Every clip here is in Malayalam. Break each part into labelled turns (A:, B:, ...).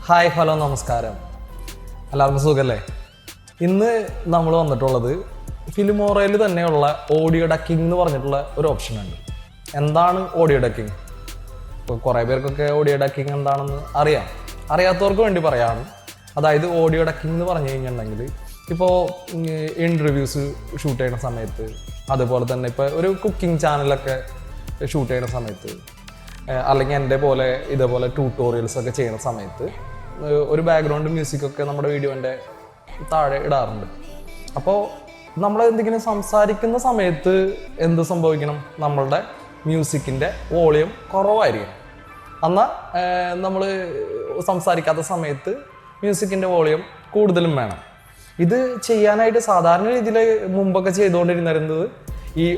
A: ഹായ് ഹലോ നമസ്കാരം, എല്ലാവർക്കും സുഖല്ലേ? ഇന്ന് നമ്മൾ വന്നിട്ടുള്ളത് ഫിലിമോറയിൽ തന്നെയുള്ള ഓഡിയോ ഡക്കിംഗ് എന്ന് പറഞ്ഞിട്ടുള്ള ഒരു ഓപ്ഷൻ ഉണ്ട്. എന്താണ് ഓഡിയോ ഡക്കിംഗ്? ഇപ്പോൾ കുറേ പേർക്കൊക്കെ ഓഡിയോ ഡക്കിംഗ് എന്താണെന്ന് അറിയാത്തവർക്ക് വേണ്ടി പറയാണ്. അതായത് ഓഡിയോ ഡക്കിംഗ് എന്ന് പറഞ്ഞു കഴിഞ്ഞിട്ടുണ്ടെങ്കിൽ ഇപ്പോൾ ഇൻ്റർവ്യൂസ് ഷൂട്ട് ചെയ്യുന്ന സമയത്ത്, അതുപോലെ തന്നെ ഇപ്പോൾ ഒരു കുക്കിംഗ് ചാനലൊക്കെ ഷൂട്ട് ചെയ്യുന്ന സമയത്ത്, അല്ലെങ്കിൽ എൻ്റെ പോലെ ഇതേപോലെ ട്യൂട്ടോറിയൽസൊക്കെ ചെയ്യുന്ന സമയത്ത് ഒരു ബാക്ക്ഗ്രൗണ്ട് മ്യൂസിക്കൊക്കെ നമ്മുടെ വീഡിയോൻ്റെ താഴെ ഇടാറുണ്ട്. അപ്പോൾ നമ്മൾ എന്തെങ്കിലും സംസാരിക്കുന്ന സമയത്ത് എന്ത് സംഭവിക്കണം? നമ്മളുടെ മ്യൂസിക്കിൻ്റെ വോളിയം കുറവായിരിക്കണം. എന്നാൽ നമ്മൾ സംസാരിക്കാത്ത സമയത്ത് മ്യൂസിക്കിൻ്റെ വോളിയം കൂടുതലും വേണം. ഇത് ചെയ്യാനായിട്ട് സാധാരണ രീതിയിൽ മുമ്പൊക്കെ ചെയ്തുകൊണ്ടിരുന്നത് ഈ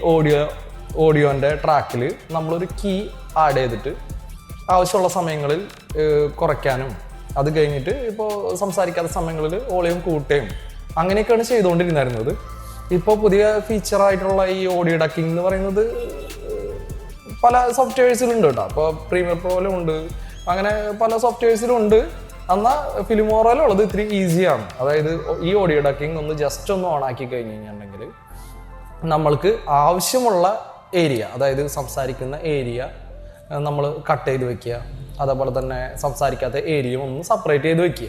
A: ഓഡിയോൻ്റെ ട്രാക്കിൽ നമ്മളൊരു കീ ആഡ് ചെയ്തിട്ട് ആവശ്യമുള്ള സമയങ്ങളിൽ കുറയ്ക്കാനും, അത് കഴിഞ്ഞിട്ട് ഇപ്പോൾ സംസാരിക്കാത്ത സമയങ്ങളിൽ വോളിയം കൂട്ടുകയും അങ്ങനെയൊക്കെയാണ് ചെയ്തുകൊണ്ടിരുന്നത്. ഇപ്പോൾ പുതിയ ഫീച്ചറായിട്ടുള്ള ഈ ഓഡിയോ ഡക്കിംഗ് എന്ന് പറയുന്നത് പല സോഫ്റ്റ്വെയർസിലുണ്ട് കേട്ടോ. അപ്പോൾ പ്രീമിയർ പ്രോയിലും ഉണ്ട്, അങ്ങനെ പല സോഫ്റ്റ്വെയർസിലും ഉണ്ട്. എന്നാൽ ഫിലിമോറയിലുള്ളത് ഇത്തിരി ഈസിയാണ്. അതായത് ഈ ഓഡിയോ ഡക്കിംഗ് ഒന്ന് ജസ്റ്റ് ഒന്ന് ഓൺ ആക്കി കഴിഞ്ഞ് കഴിഞ്ഞിട്ടുണ്ടെങ്കിൽ നമ്മൾക്ക് ആവശ്യമുള്ള ഏരിയ, അതായത് സംസാരിക്കുന്ന ഏരിയ നമ്മൾ കട്ട് ചെയ്ത് വെക്കുക, അതേപോലെ തന്നെ സംസാരിക്കാത്ത ഏരിയ ഒന്ന് സെപ്പറേറ്റ് ചെയ്ത് വെക്കുക.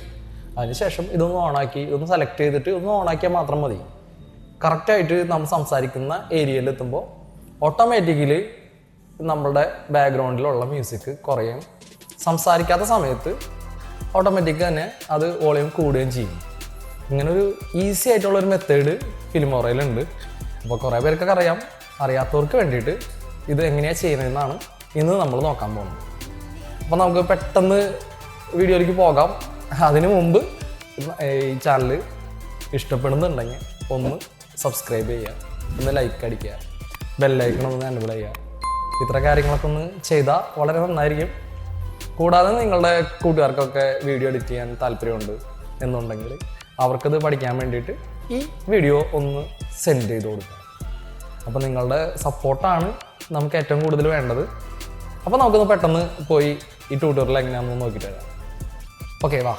A: അതിനുശേഷം ഇതൊന്ന് ഓണാക്കി, ഇതൊന്ന് സെലക്ട് ചെയ്തിട്ട് ഒന്ന് ഓണാക്കിയാൽ മാത്രം മതി. കറക്റ്റായിട്ട് നമ്മൾ സംസാരിക്കുന്ന ഏരിയയിൽ എത്തുമ്പോൾ ഓട്ടോമാറ്റിക്കലി നമ്മളുടെ ബാക്ക്ഗ്രൗണ്ടിലുള്ള മ്യൂസിക് കുറയും. സംസാരിക്കാത്ത സമയത്ത് ഓട്ടോമാറ്റിക് തന്നെ അത് വോളിയം കൂടുകയും ചെയ്യും. ഇങ്ങനൊരു ഈസി ആയിട്ടുള്ളൊരു മെത്തേഡ് ഫിലിമോറയിലുണ്ട്. അപ്പോൾ കുറേ പേർക്കൊക്കെ അറിയാം. അറിയാത്തവർക്ക് വേണ്ടിയിട്ട് ഇത് എങ്ങനെയാണ് ചെയ്യുന്നതെന്നാണ് ഇന്ന് നമ്മൾ നോക്കാൻ പോകുന്നത്. അപ്പോൾ നമുക്ക് പെട്ടെന്ന് വീഡിയോയിലേക്ക് പോകാം. അതിനു മുമ്പ് ഈ ചാനൽ ഇഷ്ടപ്പെടുന്നുണ്ടെങ്കിൽ ഒന്ന് സബ്സ്ക്രൈബ് ചെയ്യുക, ഒന്ന് ലൈക്ക് അടിക്കുക, ബെല്ലൈക്കൺ ഒന്ന് എനേബിൾ ചെയ്യുക. ഇത്ര കാര്യങ്ങളൊക്കെ ഒന്ന് ചെയ്താൽ വളരെ നന്നായിരിക്കും. കൂടാതെ നിങ്ങളുടെ കൂട്ടുകാർക്കൊക്കെ വീഡിയോ എഡിറ്റ് ചെയ്യാൻ താല്പര്യമുണ്ട് എന്നുണ്ടെങ്കിൽ അവർക്കത് പഠിക്കാൻ വേണ്ടിയിട്ട് ഈ വീഡിയോ ഒന്ന് സെൻഡ് ചെയ്ത് കൊടുക്കുക. അപ്പോൾ നിങ്ങളുടെ സപ്പോർട്ടാണ് നമുക്ക് ഏറ്റവും കൂടുതൽ വേണ്ടത്. അപ്പോൾ നമുക്കൊന്ന് പെട്ടെന്ന് പോയി ഈ ട്യൂട്ടോറിയൽ എങ്ങനെയാണെന്ന് നോക്കിയിട്ട് വരാം. ഓക്കെ, വാ.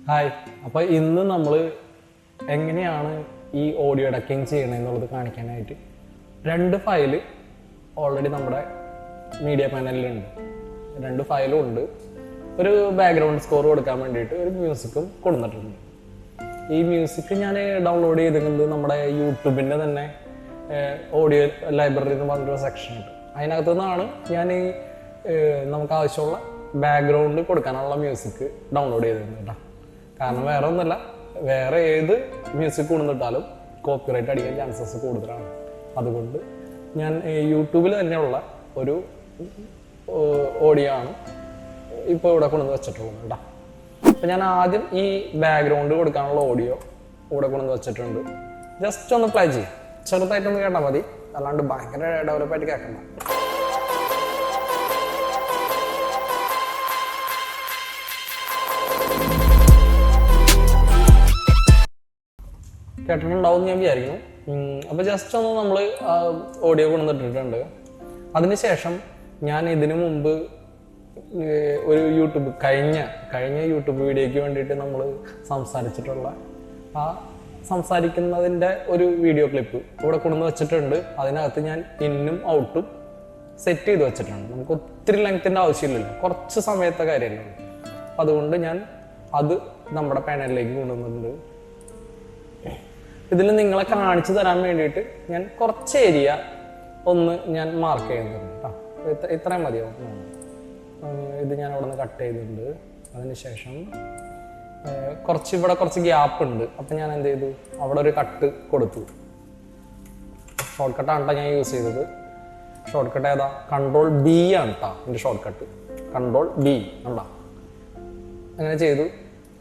A: ഹായ്. അപ്പോൾ ഇന്ന് നമ്മൾ എങ്ങനെയാണ് ഈ ഓഡിയോ ഡക്കിംഗ് ചെയ്യണമെന്നുള്ളത് കാണിക്കാനായിട്ട് 2 ഫയല് ഓൾറെഡി നമ്മുടെ മീഡിയ പാനലിലുണ്ട്. 2 ഫയലും ഉണ്ട്. ഒരു ബാക്ക്ഗ്രൗണ്ട് സ്കോർ കൊടുക്കാൻ വേണ്ടിയിട്ട് ഒരു മ്യൂസിക്കും കൊടുത്തിട്ടുണ്ട്. ഈ മ്യൂസിക് ഞാൻ ഡൗൺലോഡ് ചെയ്തിട്ടുണ്ട് നമ്മുടെ യൂട്യൂബിൻ്റെ തന്നെ ഓഡിയോ ലൈബ്രറി എന്ന് പറഞ്ഞൊരു സെക്ഷൻ ഉണ്ട്. അതിനകത്തു നിന്നാണ് ഞാൻ നമുക്ക് ആവശ്യമുള്ള ബാക്ക്ഗ്രൗണ്ട് കൊടുക്കാനുള്ള മ്യൂസിക് ഡൗൺലോഡ് ചെയ്തിട്ടുണ്ട് കേട്ടോ. കാരണം വേറെ ഒന്നുമില്ല, വേറെ ഏത് മ്യൂസിക് കൊണ്ടുവന്നിട്ടാലും കോപ്പിറൈറ്റ് അടിക്കാൻ ചാൻസസ് കൂടുതലാണ്. അതുകൊണ്ട് ഞാൻ യൂട്യൂബിൽ തന്നെയുള്ള ഒരു ഓഡിയോ ആണ് ഇപ്പോൾ ഇവിടെ കൊണ്ടുവന്ന് വെച്ചിട്ടുള്ളത് കേട്ടോ. അപ്പം ഞാൻ ആദ്യം ഈ ബാക്ക്ഗ്രൗണ്ട് കൊടുക്കാനുള്ള ഓഡിയോ ഇവിടെ കൊണ്ടുവന്ന് വെച്ചിട്ടുണ്ട്. ജസ്റ്റ് ഒന്ന് പ്ലേ ചെയ്യാം. ചെറുതായിട്ടൊന്ന് കേട്ടാൽ മതി, അല്ലാണ്ട് ഭയങ്കര ഡെവലപ്പായിട്ട് കേൾക്കണ്ട. കേട്ടിട്ടുണ്ടാവും ഞാൻ വിചാരിക്കുന്നു. അപ്പോൾ ജസ്റ്റ് ഒന്ന് നമ്മൾ ഓഡിയോ കൊണ്ടുവന്നിട്ടിട്ടുണ്ട്. അതിനുശേഷം ഞാൻ ഇതിനു മുമ്പ് ഒരു കഴിഞ്ഞ യൂട്യൂബ് വീഡിയോയ്ക്ക് വേണ്ടിയിട്ട് നമ്മൾ സംസാരിച്ചിട്ടുള്ള ആ സംസാരിക്കുന്നതിൻ്റെ ഒരു വീഡിയോ ക്ലിപ്പ് ഇവിടെ കൊണ്ടുവന്ന് വെച്ചിട്ടുണ്ട്. അതിനകത്ത് ഞാൻ ഇന്നും ഔട്ടും സെറ്റ് ചെയ്ത് വെച്ചിട്ടുണ്ട്. നമുക്ക് ഒത്തിരി ലെങ്ത്തിൻ്റെ ആവശ്യമില്ലല്ലോ, കുറച്ച് സമയത്തെ കാര്യമല്ലേ. അതുകൊണ്ട് ഞാൻ അത് നമ്മുടെ പാനലിലേക്ക് കൊണ്ടുവന്നിട്ടുണ്ട്. ഇതിൽ നിങ്ങളെ കാണിച്ചു തരാൻ വേണ്ടിയിട്ട് ഞാൻ കുറച്ച് ഏരിയ ഒന്ന് ഞാൻ മാർക്ക് ചെയ്യുന്നുണ്ട് കേട്ടോ. ഇത്രയും മതിയാവും. ഇത് ഞാൻ അവിടെ നിന്ന് കട്ട് ചെയ്തിട്ടുണ്ട്. അതിനുശേഷം കുറച്ച് ഗ്യാപ്പ് ഉണ്ട്. അപ്പം ഞാൻ എന്ത് ചെയ്തു, അവിടെ ഒരു കട്ട് കൊടുത്തു. ഷോർട്ട് കട്ടാണ് ഞാൻ യൂസ് ചെയ്തത്. ഷോർട്ട് കട്ട് ഏതാ? Ctrl+B ആണ് കേട്ടോ എൻ്റെ ഷോർട്ട് കട്ട്. Ctrl+B കണ്ടാ, അങ്ങനെ ചെയ്തു.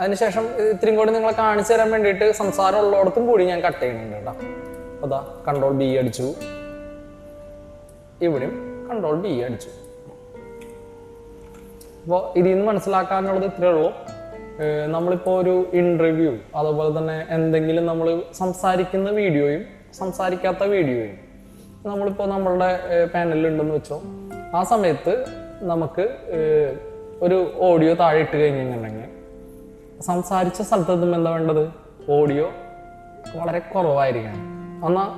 A: അതിനുശേഷം ഇത്രയും കൂടി നിങ്ങളെ കാണിച്ചു തരാൻ വേണ്ടിയിട്ട് സംസാരം ഉള്ളിടത്തും കൂടി ഞാൻ കട്ട് ചെയ്യുന്നുണ്ട് കേട്ടോ. അതാ Ctrl+B അടിച്ചു, ഇവിടെയും Ctrl+B അടിച്ചു. അപ്പോൾ ഇതിൽ നിന്ന് മനസ്സിലാക്കാനുള്ളത് ഇത്രയേ ഉള്ളൂ. നമ്മളിപ്പോൾ ഒരു ഇൻ്റർവ്യൂ, അതുപോലെ തന്നെ എന്തെങ്കിലും നമ്മൾ സംസാരിക്കുന്ന വീഡിയോയും സംസാരിക്കാത്ത വീഡിയോയും നമ്മളിപ്പോൾ നമ്മളുടെ പാനലിലുണ്ടെന്ന് വെച്ചോ, ആ സമയത്ത് നമുക്ക് ഒരു ഓഡിയോ താഴെ ഇട്ട് കഴിഞ്ഞിട്ടുണ്ടെങ്കിൽ സംസാരിച്ച സ്ഥലത്ത് എത്തുമ്പോൾ എന്താ വേണ്ടത്? ഓഡിയോ വളരെ കുറവായിരിക്കണം. എന്നാൽ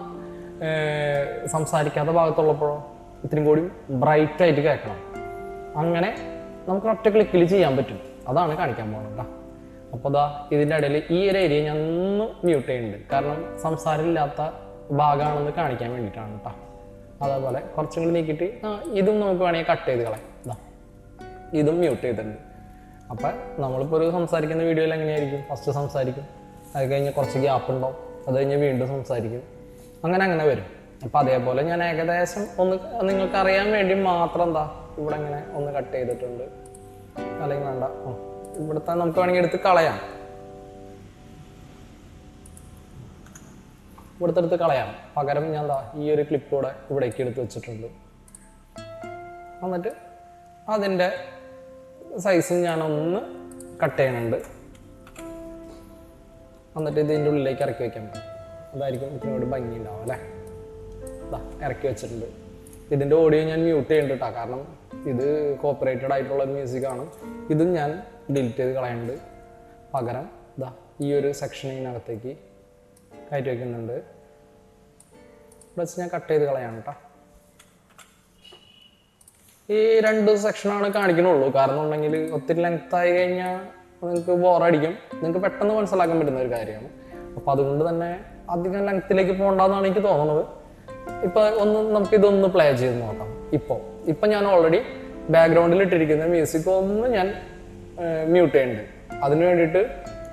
A: സംസാരിക്കാത്ത ഭാഗത്തുള്ളപ്പോഴോ ഇത്തിരി കൂടി ബ്രൈറ്റ് ആയിട്ട് കേൾക്കണം. അങ്ങനെ നമുക്ക് ഒറ്റ ക്ലിക്കിൽ ചെയ്യാൻ പറ്റും. അതാണ് കാണിക്കാൻ പോകുന്നത് കേട്ടോ. അപ്പോൾ ദാ ഇതിൻ്റെ ഇടയിൽ ഈ ഒരു ഏരിയ ഞാൻ ഒന്ന് മ്യൂട്ട് ചെയ്യുന്നുണ്ട്, കാരണം സംസാരം ഇല്ലാത്ത ഭാഗമാണെന്ന് കാണിക്കാൻ വേണ്ടിയിട്ടാണ് കേട്ടോ. അതേപോലെ കുറച്ചും കൂടി നീക്കിയിട്ട് ഇതും നമുക്ക് വേണമെങ്കിൽ കട്ട് ചെയ്ത് കളയാം. ഇതാ ഇതും മ്യൂട്ട് ചെയ്തിട്ടുണ്ട്. അപ്പം നമ്മളിപ്പോൾ ഒരു സംസാരിക്കുന്ന വീഡിയോയിൽ എങ്ങനെയായിരിക്കും? ഫസ്റ്റ് സംസാരിക്കും, അത് കഴിഞ്ഞ് കുറച്ച് ഗ്യാപ്പ് ഉണ്ടാവും, അത് കഴിഞ്ഞ് വീണ്ടും സംസാരിക്കും, അങ്ങനെ വരും. അപ്പം അതേപോലെ ഞാൻ ഏകദേശം ഒന്ന് നിങ്ങൾക്ക് അറിയാൻ വേണ്ടി മാത്രം എന്താ ഇവിടെ ഇങ്ങനെ ഒന്ന് കട്ട് ചെയ്തിട്ടുണ്ട്. അല്ലെങ്കിൽ വേണ്ട, ഇവിടുത്തെ നമുക്ക് വേണമെങ്കിൽ എടുത്ത് കളയാം, ഇവിടുത്തെ എടുത്ത് കളയാം. പകരം ഞാൻ എന്താ ഈ ഒരു ക്ലിപ്പ് കൂടെ ഇവിടേക്ക് എടുത്ത് വെച്ചിട്ടുണ്ട്. എന്നിട്ട് അതിൻ്റെ സൈസ് ഞാനൊന്ന് കട്ട് ചെയ്യണുണ്ട്. എന്നിട്ട് ഇതിൻ്റെ ഉള്ളിലേക്ക് ഇറക്കി വയ്ക്കാൻ പറ്റും. അതായിരിക്കും ഇതിനോട് ഭംഗി ഉണ്ടാവും അല്ലേ. ഇറക്കി വെച്ചിട്ടുണ്ട്. ഇതിൻ്റെ ഓഡിയോ ഞാൻ മ്യൂട്ട് ചെയ്യുന്നുണ്ട് കേട്ടോ, കാരണം ഇത് കോപ്പറേറ്റഡ് ആയിട്ടുള്ള മ്യൂസിക്കാണ്. ഇതും ഞാൻ ഡിലീറ്റ് ചെയ്ത് കളയുന്നുണ്ട്. പകരം ഇതാ ഈ ഒരു സെക്ഷനിനകത്തേക്ക് കയറ്റി വയ്ക്കുന്നുണ്ട്. പ്ലസ് ഞാൻ കട്ട് ചെയ്ത് കളയാണ് കേട്ടോ. ഈ 2 സെക്ഷനാണ് കാണിക്കണുള്ളൂ. കാരണം ഉണ്ടെങ്കിൽ ഒത്തിരി ലെങ്ത് ആയി കഴിഞ്ഞാൽ നിങ്ങൾക്ക് ബോറടിക്കും. നിങ്ങൾക്ക് പെട്ടെന്ന് മനസ്സിലാക്കാൻ പറ്റുന്ന ഒരു കാര്യമാണ്. അപ്പോൾ അതുകൊണ്ട് തന്നെ അധികം ലെങ്ത്തിലേക്ക് പോകണ്ടെന്നാണ് എനിക്ക് തോന്നുന്നത്. ഇപ്പോൾ നമുക്കിതൊന്ന് പ്ലേ ചെയ്ത് നോക്കാം. ഇപ്പം ഞാൻ ഓൾറെഡി ബാക്ക്ഗ്രൗണ്ടിൽ ഇട്ടിരിക്കുന്ന മ്യൂസിക് ഒന്ന് ഞാൻ മ്യൂട്ട് ചെയ്യുന്നുണ്ട്. അതിന് വേണ്ടിയിട്ട്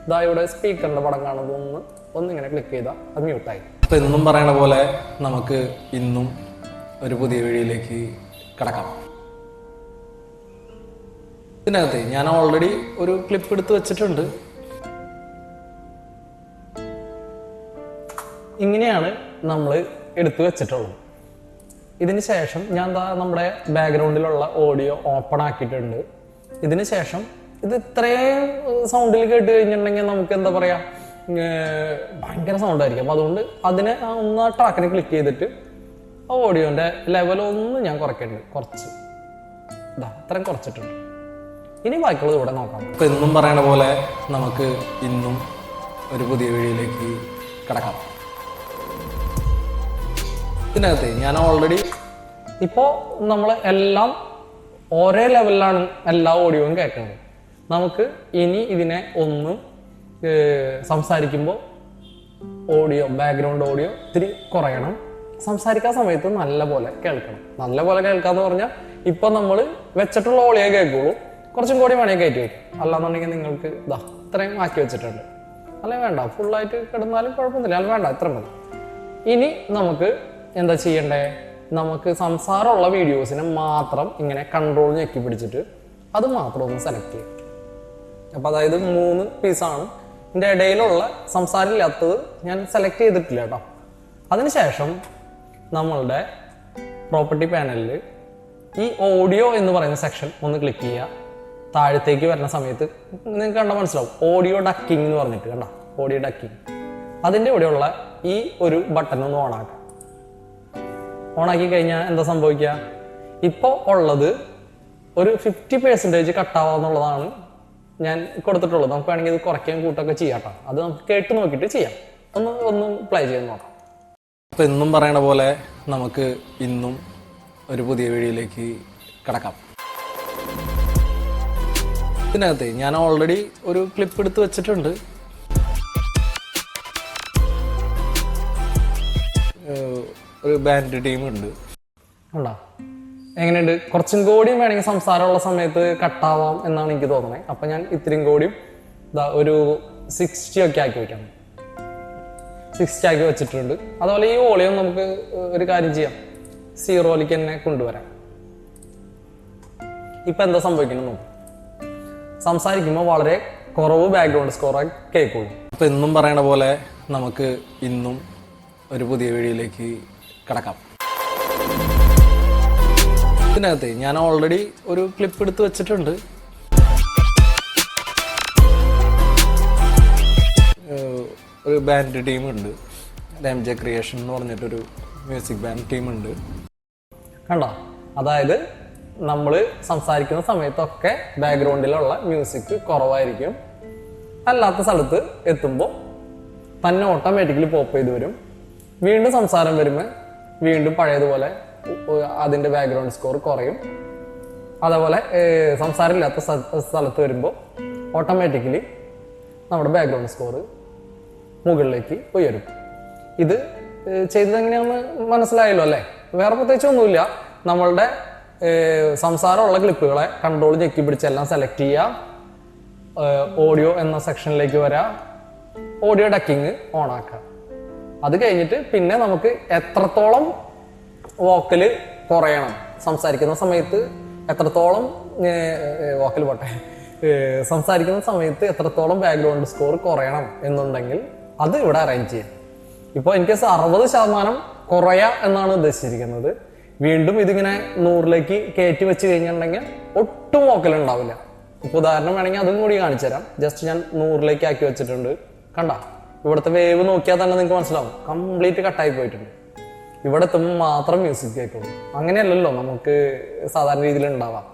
A: ഇതാ ഇവിടെ സ്പീക്കറിൻ്റെ പടം കാണുന്നത് ഒന്നിങ്ങനെ ക്ലിക്ക് ചെയ്താൽ അത് മ്യൂട്ടായി. അപ്പോൾ എന്നും പറയണ പോലെ നമുക്ക് ഇന്നും ഒരു പുതിയ വീഡിയോയിലേക്ക് കിടക്കാം. ഇതിനകത്ത് ഞാൻ ഓൾറെഡി ഒരു ക്ലിപ്പ് എടുത്ത് വെച്ചിട്ടുണ്ട്. ഇങ്ങനെയാണ് നമ്മൾ എടുത്തു വെച്ചിട്ടുള്ളത്. ഇതിന് ശേഷം ഞാൻ നമ്മുടെ ബാക്ക്ഗ്രൗണ്ടിലുള്ള ഓഡിയോ ഓപ്പൺ ആക്കിയിട്ടുണ്ട്. ഇതിന് ശേഷം ഇത് ഇത്രയും സൗണ്ടിൽ കേട്ട് കഴിഞ്ഞിട്ടുണ്ടെങ്കിൽ നമുക്ക് എന്താ പറയുക, ഭയങ്കര സൗണ്ടായിരിക്കും. അപ്പോൾ അതുകൊണ്ട് അതിനെ ഒന്ന് ആ ട്രാക്കിനെ ക്ലിക്ക് ചെയ്തിട്ട് ആ ഓഡിയോൻ്റെ ലെവലൊന്ന് ഞാൻ കുറയ്ക്കുന്നുണ്ട്. കുറച്ച് അത്രയും കുറച്ചിട്ടുണ്ട്. ഇനി ബാക്കിയുള്ളത് ഇവിടെ നോക്കാം. അപ്പോൾ എന്നും പറയണ പോലെ നമുക്ക് ഇന്നും ഒരു പുതിയ വീഡിയോയിലേക്ക് കിടക്കാം. ഇതിനകത്ത് ഞാൻ ഓൾറെഡി ഇപ്പോൾ നമ്മൾ എല്ലാം ഒരേ ലെവലിലാണ് എല്ലാ ഓഡിയോയും കേൾക്കുന്നത്. നമുക്ക് ഇനി ഇതിനെ ഒന്ന് സംസാരിക്കുമ്പോൾ ഓഡിയോ, ബാക്ക്ഗ്രൗണ്ട് ഓഡിയോ ഇത്തിരി കുറയണം. സംസാരിക്കാൻ സമയത്ത് നല്ല പോലെ കേൾക്കണം. നല്ല പോലെ കേൾക്കാന്ന് പറഞ്ഞാൽ ഇപ്പം നമ്മൾ വെച്ചിട്ടുള്ള ഓഡിയോ കേൾക്കുള്ളൂ. കുറച്ചും കൂടി വേണമെങ്കിൽ കയറ്റി വയ്ക്കും. അല്ലാന്നുണ്ടെങ്കിൽ നിങ്ങൾക്ക് ഇത്രയും ആക്കി വെച്ചിട്ടുണ്ട്. അല്ലെങ്കിൽ വേണ്ട, ഫുള്ളായിട്ട് കിടന്നാലും കുഴപ്പമൊന്നുമില്ല. അല്ല വേണ്ട, ഇത്ര മതി. ഇനി നമുക്ക് എന്താ ചെയ്യണ്ടേ? നമുക്ക് സംസാരമുള്ള വീഡിയോസിനെ മാത്രം ഇങ്ങനെ കൺട്രോൾ ഞെക്കി പിടിച്ചിട്ട് അത് മാത്രം ഒന്ന് സെലക്ട് ചെയ്യും. അപ്പോൾ അതായത് 3 പീസാണ്. ഇതിൻ്റെ ഇടയിലുള്ള സംസാരമില്ലാത്തത് ഞാൻ സെലക്ട് ചെയ്തിട്ടില്ല കേട്ടോ. അതിനുശേഷം നമ്മളുടെ പ്രോപ്പർട്ടി പാനലിൽ ഈ ഓഡിയോ എന്ന് പറയുന്ന സെക്ഷൻ ഒന്ന് ക്ലിക്ക് ചെയ്യുക. താഴത്തേക്ക് വരുന്ന സമയത്ത് നിങ്ങൾക്ക് കണ്ടാൽ മനസ്സിലാവും, ഓഡിയോ ഡക്കിങ് എന്ന് പറഞ്ഞിട്ട് കണ്ട, ഓഡിയോ ഡക്കിങ്. അതിൻ്റെ ഇവിടെയുള്ള ഈ ഒരു ബട്ടൺ ഒന്ന് ഓണാക്കാം. ഓണാക്കി കഴിഞ്ഞാൽ എന്താ സംഭവിക്കുക? ഇപ്പോൾ ഉള്ളത് ഒരു 50% കട്ടാവാന്നുള്ളതാണ് ഞാൻ കൊടുത്തിട്ടുള്ളത്. നമുക്ക് വേണമെങ്കിൽ ഇത് കുറയ്ക്കാൻ കൂട്ടൊക്കെ ചെയ്യാം കേട്ടോ. അത് നമുക്ക് കേട്ട് നോക്കിയിട്ട് ചെയ്യാം. ഒന്ന് പ്ലേ ചെയ്ത് നോക്കാം. അപ്പോൾ എന്നും പറയണ പോലെ നമുക്ക് ഇന്നും ഒരു പുതിയ വീഡിയോയിലേക്ക് കിടക്കാം. ഇതിനകത്ത് ഞാൻ ഓൾറെഡി ഒരു ക്ലിപ്പ് എടുത്ത് വെച്ചിട്ടുണ്ട്. ഒരു ബാൻഡ് ടീം ഉണ്ട്. ഉണ്ടോ? എങ്ങനെയുണ്ട്? കുറച്ചും കൂടിയും വേണമെങ്കിൽ സംസാരമുള്ള സമയത്ത് കട്ടാവാം എന്നാണ് എനിക്ക് തോന്നുന്നത്. അപ്പം ഞാൻ ഇത്രയും കൂടിയും ഒരു 60 ഒക്കെ ആക്കി വയ്ക്കാം. 60 ആക്കി വെച്ചിട്ടുണ്ട്. അതുപോലെ ഈ വോളിയം നമുക്ക് ഒരു കാര്യം ചെയ്യാം, 0ലേക്ക് തന്നെ കൊണ്ടുവരാം. ഇപ്പം എന്താ സംഭവിക്കണം നോക്കും. സംസാരിക്കുമ്പോൾ വളരെ കുറവ് ബാക്ക്ഗ്രൗണ്ട് സ്കോർ കേൾക്കുള്ളൂ. അപ്പം എന്നും പറയണ പോലെ നമുക്ക് ഇന്നും ഒരു പുതിയ വീഡിയോയിലേക്ക് കിടക്കാം. ഇതിനകത്ത് ഞാൻ ഓൾറെഡി ഒരു ക്ലിപ്പ് എടുത്ത് വെച്ചിട്ടുണ്ട്. ഒരു ബാൻഡ് ടീം ഉണ്ട്, MJ ക്രിയേഷൻ എന്ന് പറഞ്ഞിട്ടൊരു മ്യൂസിക് ബാൻഡ് ടീമുണ്ട്. കണ്ടോ? അതായത് നമ്മൾ സംസാരിക്കുന്ന സമയത്തൊക്കെ ബാക്ക്ഗ്രൗണ്ടിലുള്ള മ്യൂസിക് കുറവായിരിക്കും. അല്ലാത്ത സ്ഥലത്ത് എത്തുമ്പോൾ തന്നെ ഓട്ടോമാറ്റിക്കലി പോപ്പ് ചെയ്ത് വരും. വീണ്ടും സംസാരം വരുമ്പോൾ വീണ്ടും പഴയതുപോലെ അതിൻ്റെ ബാക്ക്ഗ്രൗണ്ട് സ്കോർ കുറയും. അതേപോലെ സംസാരമില്ലാത്ത സ്ഥലത്ത് വരുമ്പോൾ ഓട്ടോമാറ്റിക്കലി നമ്മുടെ ബാക്ക്ഗ്രൗണ്ട് സ്കോർ മുകളിലേക്ക് ഉയരും. ഇത് ചെയ്തത് എങ്ങനെയാണെന്ന് മനസ്സിലായല്ലോ അല്ലേ? വേറെ പ്രത്യേകിച്ച് ഒന്നുമില്ല. നമ്മളുടെ സംസാരമുള്ള ക്ലിപ്പുകളെ കൺട്രോൾ ഞെക്കി പിടിച്ചെല്ലാം സെലക്ട് ചെയ്യുക, ഓഡിയോ എന്ന സെക്ഷനിലേക്ക് വരാം, ഓഡിയോ ഡക്കിങ് ഓൺ ആക്കുക. അത് കഴിഞ്ഞിട്ട് പിന്നെ നമുക്ക് എത്രത്തോളം വോക്കല് കുറയണം, സംസാരിക്കുന്ന സമയത്ത് എത്രത്തോളം വോക്കൽ പോട്ടെ സംസാരിക്കുന്ന സമയത്ത് എത്രത്തോളം ബാക്ക്ഗ്രൗണ്ട് സ്കോർ കുറയണം എന്നുണ്ടെങ്കിൽ അത് ഇവിടെ അറേഞ്ച് ചെയ്യാം. ഇപ്പോൾ എനിക്ക് 60% കുറയാ എന്നാണ് ഉദ്ദേശിച്ചിരിക്കുന്നത്. വീണ്ടും ഇതിങ്ങനെ 100ലേക്ക് കയറ്റി വെച്ച് കഴിഞ്ഞിട്ടുണ്ടെങ്കിൽ ഒട്ടും വോക്കൽ ഉണ്ടാവില്ല. ഇപ്പോൾ ഉദാഹരണം വേണമെങ്കിൽ അതും കൂടി കാണിച്ചു തരാം. ജസ്റ്റ് ഞാൻ 100ലേക്ക് ആക്കി വെച്ചിട്ടുണ്ട്. കണ്ട, ഇവിടുത്തെ വേവ് നോക്കിയാൽ തന്നെ നിങ്ങൾക്ക് മനസ്സിലാവും, കംപ്ലീറ്റ് കട്ടായി പോയിട്ടുണ്ട്. ഇവിടെ എത്തുമ്പോൾ മാത്രം മ്യൂസിക് കേൾക്കുള്ളൂ. അങ്ങനെയല്ലല്ലോ നമുക്ക് സാധാരണ രീതിയിൽ ഉണ്ടാവാം.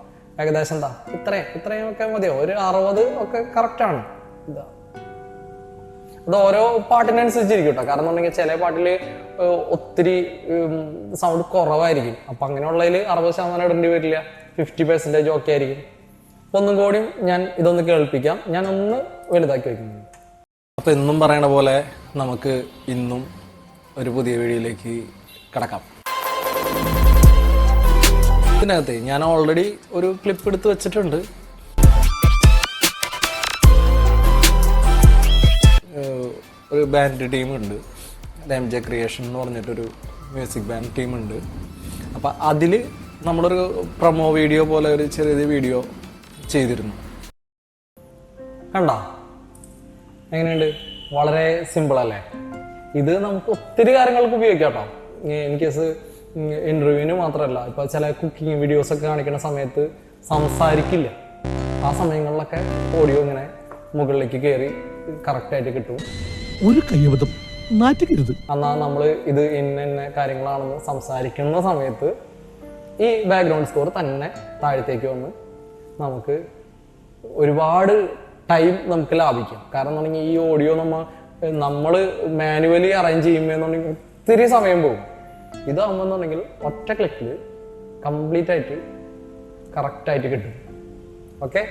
A: ഏകദേശം എന്താ ഇത്രയും ഒക്കെ മതിയോ? ഒരു 60 ഒക്കെ കറക്റ്റാണ്. ഇതാ, അത് ഓരോ പാട്ടിനനുസരിച്ചിരിക്കും കേട്ടോ. കാരണം എന്നുണ്ടെങ്കിൽ ചില പാട്ടിൽ ഒത്തിരി സൗണ്ട് കുറവായിരിക്കും. അപ്പം അങ്ങനെയുള്ളതിൽ 60% ഇടേണ്ടി വരില്ല, 50% ഓക്കെ ആയിരിക്കും. ഒന്നും കൂടി ഞാൻ ഇതൊന്ന് കേൾപ്പിക്കാം. ഞാൻ ഒന്ന് വലുതാക്കി വയ്ക്കുന്നു. അപ്പം എന്നും പറയണ പോലെ നമുക്ക് ഇന്നും ഒരു പുതിയ വീഡിയോയിലേക്ക് കിടക്കാം. ഇതിനകത്ത് ഞാൻ ഓൾറെഡി ഒരു ക്ലിപ്പ് എടുത്ത് വെച്ചിട്ടുണ്ട്. ഒരു ബാൻഡ് ടീമുണ്ട്, MJ ക്രിയേഷൻ എന്ന് പറഞ്ഞിട്ടൊരു മ്യൂസിക് ബാൻഡ് ടീമുണ്ട്. അപ്പം അതിൽ നമ്മളൊരു പ്രൊമോ വീഡിയോ പോലെ ഒരു ചെറിയ വീഡിയോ ചെയ്തിരുന്നു. കണ്ടോ എങ്ങനെയുണ്ട്? വളരെ സിമ്പിൾ അല്ലേ? ഇത് നമുക്ക് ഒത്തിരി കാര്യങ്ങൾക്ക് ഉപയോഗിക്കാം കേട്ടോ. ഇൻ കേസ് ഇൻ്റർവ്യൂവിന് മാത്രമല്ല, ഇപ്പോൾ ചില കുക്കിംഗ് വീഡിയോസൊക്കെ കാണിക്കുന്ന സമയത്ത് സംസാരിക്കില്ല. ആ സമയങ്ങളിലൊക്കെ ഓഡിയോ ഇങ്ങനെ മുകളിലേക്ക് കയറി കറക്റ്റായിട്ട് കിട്ടും.
B: ഒരു കയ്യബദ്ധം നാറ്റിക്കരുത്.
A: എന്നാൽ നമ്മൾ ഇത് ഇന്ന കാര്യങ്ങളാണെന്ന് സംസാരിക്കുന്ന സമയത്ത് ഈ ബാക്ക്ഗ്രൗണ്ട് സ്കോർ തന്നെ താഴത്തേക്ക് വന്ന് നമുക്ക് ഒരുപാട് ടൈം നമുക്ക് ലാഭിക്കാം. കാരണം എന്നുണ്ടെങ്കിൽ ഈ ഓഡിയോ നമ്മൾ മാനുവലി അറേഞ്ച് ചെയ്യുമ്പോഴെന്നുണ്ടെങ്കിൽ ഒത്തിരി സമയം പോകും. ഇതാകുമ്പോഴെന്നുണ്ടെങ്കിൽ ഒറ്റ ക്ലിക്കിൽ കംപ്ലീറ്റ് ആയിട്ട് കറക്റ്റായിട്ട് കിട്ടും. ഓക്കെ.